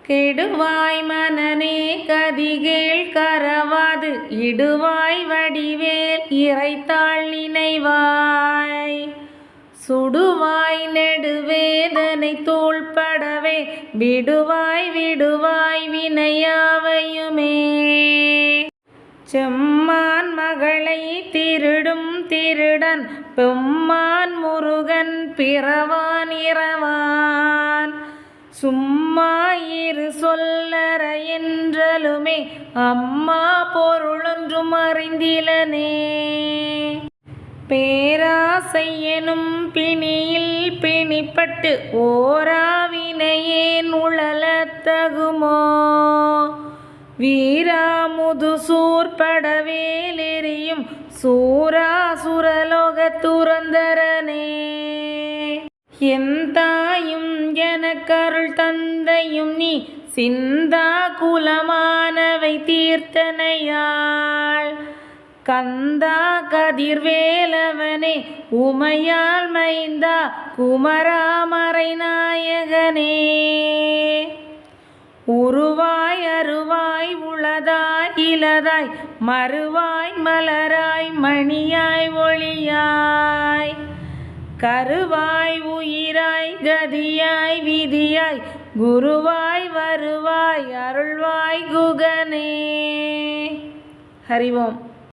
கெடுவாய் மனனே கதிகேள் கரவாது இடுவாய் வடிவேல் இறைத்தாள் நினைவாய் சுடுவாய் நெடுவேதனை தோள்படவே விடுவாய் விடுவாய் வினையாவையுமே செம்மான் மகளை திருடும் திருடன் பெம்மான் முருகன் பிறவான் இரவான் சும்மா இரு சொல்லற என்றலுமே அம்மா பொருளொன்றும் அறிந்திலனே பேராசை எனும் பிணியில் பிணிப்பட்டு ஓராவினையேன் உழலத்தகுமோ வீராமுது சூர்படவேலெறியும் சூராசுரலோக துரந்தரனே என் தாயும் எனக்கருள் தந்தையும் நீ சிந்தா குலமானவை தீர்த்தனையாள் கந்தா கதிர்வேலவனே உமையால் மைந்தா குமராமரை நாயகனே உருவாய் அருவாய் உளதாய் இலதாய் மறுவாய் மலராய் மணியாய் ஒளியாய் கருவாய் உயிராய் கதியாய் விதியாய் குருவாய் வருவாய் அருள்வாய் குகனே. ஹரி ஓம்.